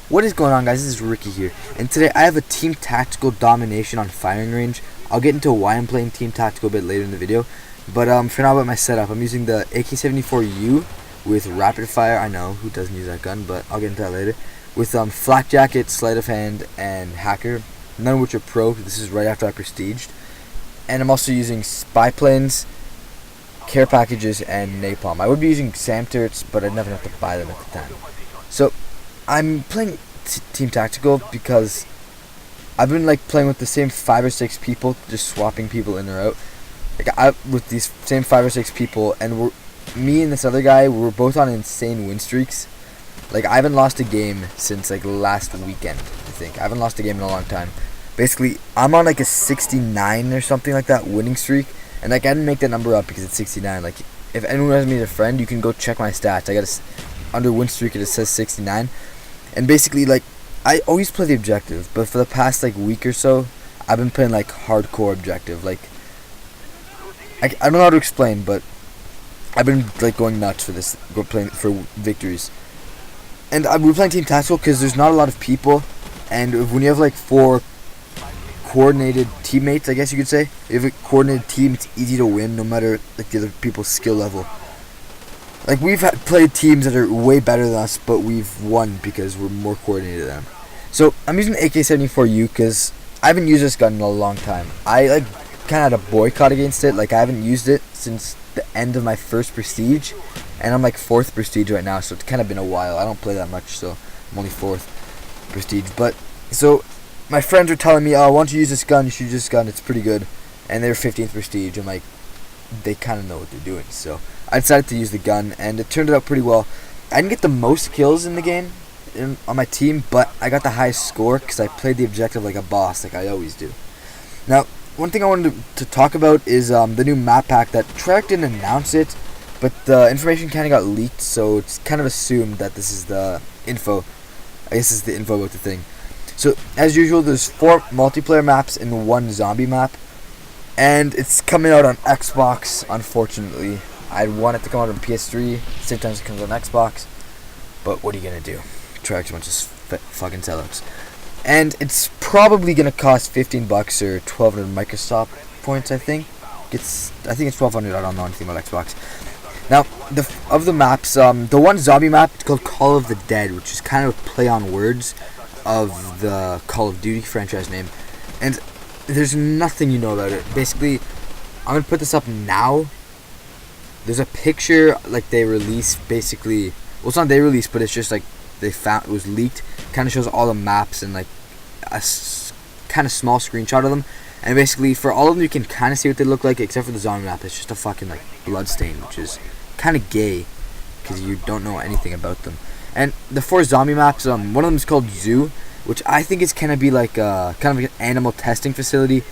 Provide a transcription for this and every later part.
What is going on, guys? This is Ricky here, and today I have a Team Tactical Domination on firing range. I'll get into why I'm playing Team Tactical a bit later in the video, but for now about my setup, I'm using the AK-74U with rapid fire. I know, who doesn't use that gun, but I'll get into that later. With flak jacket, sleight of hand, and hacker, none of which are pro. This is right after I prestiged. And I'm also using spy planes, care packages, and napalm. I would be using SAM turrets, but I'd never have to buy them at the time. So I'm playing Team Tactical because I've been playing with the same 5 or 6 people, just swapping people in or out. With these same 5 or 6 people, and me and this other guy, we're both on insane win streaks. I haven't lost a game since last weekend. I think I haven't lost a game in a long time. Basically, I'm on a 69 or something like that winning streak, and I didn't make that number up because it's 69. If anyone has me as a friend, you can go check my stats. I got under win streak, it says 69. And basically, I always play the objective, but for the past week or so, I've been playing hardcore objective. I don't know how to explain, but I've been going nuts for this, playing for victories. And we're playing Team Tactical because there's not a lot of people, and when you have 4 coordinated teammates, I guess you could say, if you have a coordinated team, it's easy to win no matter the other people's skill level. We've played teams that are way better than us, but we've won because we're more coordinated than them. So I'm using the AK-74U because I haven't used this gun in a long time. I kind of had a boycott against it. I haven't used it since the end of my first prestige, and I'm 4th prestige right now, so it's kind of been a while. I don't play that much, so I'm only 4th prestige. But so my friends are telling me, "Oh, why don't you use this gun? You should use this gun. It's pretty good." And they're 15th prestige. I'm they kind of know what they're doing. So I decided to use the gun, and it turned out pretty well. I didn't get the most kills in the game on my team, but I got the highest score because I played the objective like a boss, like I always do. Now, one thing I wanted to talk about is the new map pack that Treyarch didn't announce it, but the information kind of got leaked, so it's kind of assumed that this is the info. I guess this is the info about the thing. So, as usual, there's 4 multiplayer maps and 1 zombie map. And it's coming out on Xbox, unfortunately. I want it to come out on PS3, same time as it comes on Xbox. But what are you going to do? Treyarch's a bunch of fucking sellouts. And it's probably going to cost $15 or 1,200 Microsoft points, I think. I think it's 1,200, I don't know anything about Xbox. Now, of the maps, the one zombie map is called Call of the Dead, which is kind of a play on words of the Call of Duty franchise name. And there's nothing you know about it. Basically, I'm going to put this up now. There's a picture they released, basically. Well, it's not they released, but it's just they found it was leaked. Kind of shows all the maps and a kind of small screenshot of them. And basically, for all of them, you can kind of see what they look like, except for the zombie map. It's just a fucking blood stain, which is kind of gay because you don't know anything about them. And the 4 zombie maps, one of them is called Zoo, which I think is kind of be kind of an animal testing facility,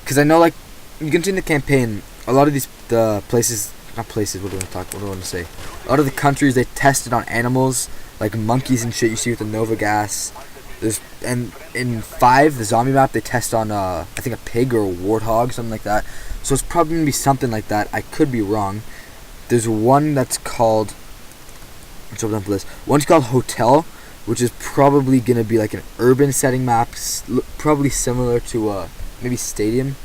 because I know you can see in the campaign a lot of the places, not places, what do I want to say? A lot of the countries, they tested on animals like monkeys and shit. You see with the Nova gas. And in 5, the zombie map, they test on I think a pig or a warthog, something like that. So it's probably gonna be something like that. I could be wrong. There's one that's called, let's open up the list. One's called Hotel, which is probably going to be an urban setting map, probably similar to maybe Stadium.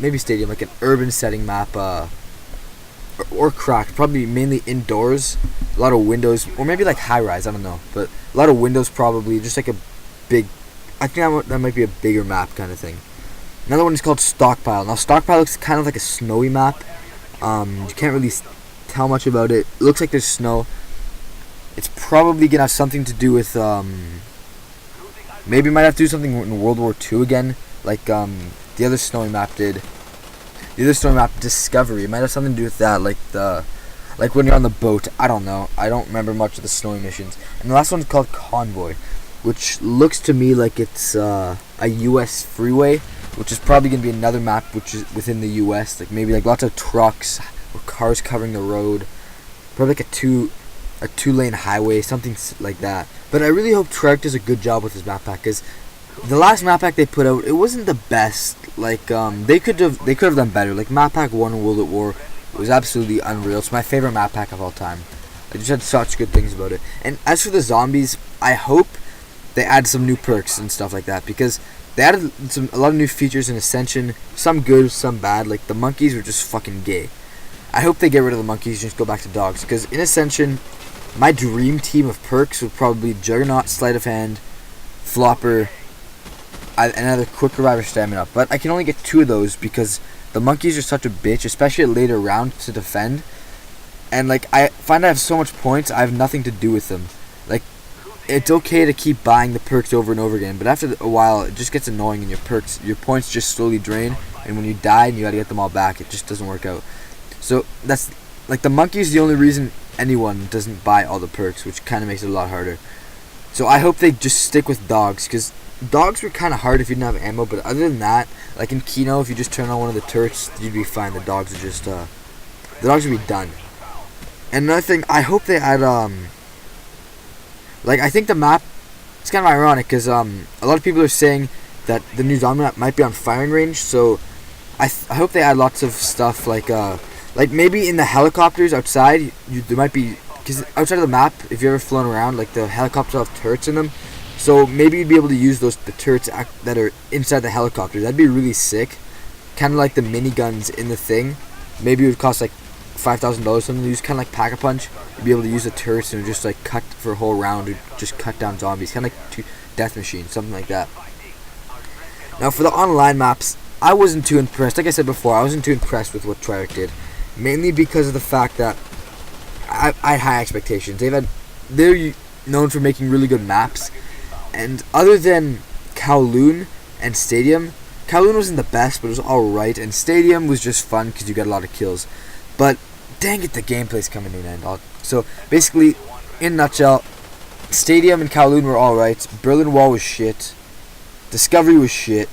Maybe Stadium, an urban setting map, or Cracked, probably mainly indoors, a lot of windows, or maybe high rise, I don't know, but a lot of windows probably, just a big, I think that might be a bigger map kind of thing. Another one is called Stockpile. Now Stockpile looks kind of like a snowy map. You can't really tell much about it. It looks like there's snow. It's probably gonna have something to do with maybe might have to do something in World War II again, the other snowy map did. The other snowy map, Discovery, it might have something to do with that, when you're on the boat. I don't know. I don't remember much of the snowy missions. And the last one's called Convoy, which looks to me like it's a U.S. freeway, which is probably gonna be another map which is within the U.S. Maybe lots of trucks or cars covering the road, probably a 2-lane highway, something like that. But I really hope Treyarch does a good job with his map pack, because the last map pack they put out, it wasn't the best. They could have done better. Map pack 1 in World at War was absolutely unreal. It's my favorite map pack of all time. They just had such good things about it. And as for the zombies, I hope they add some new perks and stuff like that, because they added a lot of new features in Ascension, some good, some bad. Like the monkeys were just fucking gay. I hope they get rid of the monkeys and just go back to dogs, because in Ascension, my dream team of perks would probably be Juggernaut, Sleight of Hand, Flopper, and another Quick Reviver Stamina. But I can only get 2 of those because the monkeys are such a bitch, especially at later rounds to defend. And like I find I have so much points, I have nothing to do with them. Like it's okay to keep buying the perks over and over again, but after a while it just gets annoying and your points just slowly drain, and when you die and you gotta get them all back, it just doesn't work out. So that's like the monkey is the only reason anyone doesn't buy all the perks, which kind of makes it a lot harder. So I hope they just stick with dogs, because dogs were kind of hard if you didn't have ammo, but other than that, like in Kino, if you just turn on one of the turrets, you'd be fine. The dogs are just the dogs would be done. And another thing, I hope they add like I think the map, it's kind of ironic because a lot of people are saying that the new zombie map might be on firing range, so I hope they add lots of stuff like maybe in the helicopters outside, there might be, because outside of the map, if you've ever flown around, like the helicopters have turrets in them, so maybe you'd be able to use the turrets that are inside the helicopters. That'd be really sick, kind of like the miniguns in the thing. Maybe it would cost like $5,000 something to use, kind of like Pack-a-Punch. You'd be able to use the turrets and just like cut for a whole round, or just cut down zombies, kind of like Death Machine, something like that. Now for the online maps, I wasn't too impressed. Like I said before, I wasn't too impressed with what Treyarch did, mainly because of the fact that I had high expectations. They're known for making really good maps, and other than Kowloon and Stadium, Kowloon wasn't the best, but it was alright, and Stadium was just fun because you got a lot of kills. But dang it, the gameplay's coming to an end. So basically, in a nutshell, Stadium and Kowloon were alright, Berlin Wall was shit, Discovery was shit,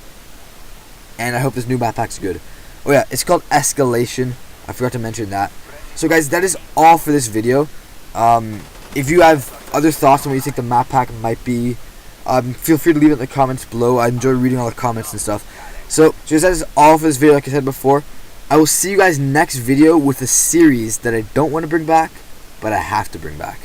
and I hope this new map pack's good. Oh yeah, it's called Escalation. I forgot to mention that. So guys, that is all for this video. If you have other thoughts on what you think the map pack might be, feel free to leave it in the comments below. I enjoy reading all the comments and stuff. So guys, that is all for this video. Like I said before, I will see you guys next video with a series that I don't want to bring back, but I have to bring back.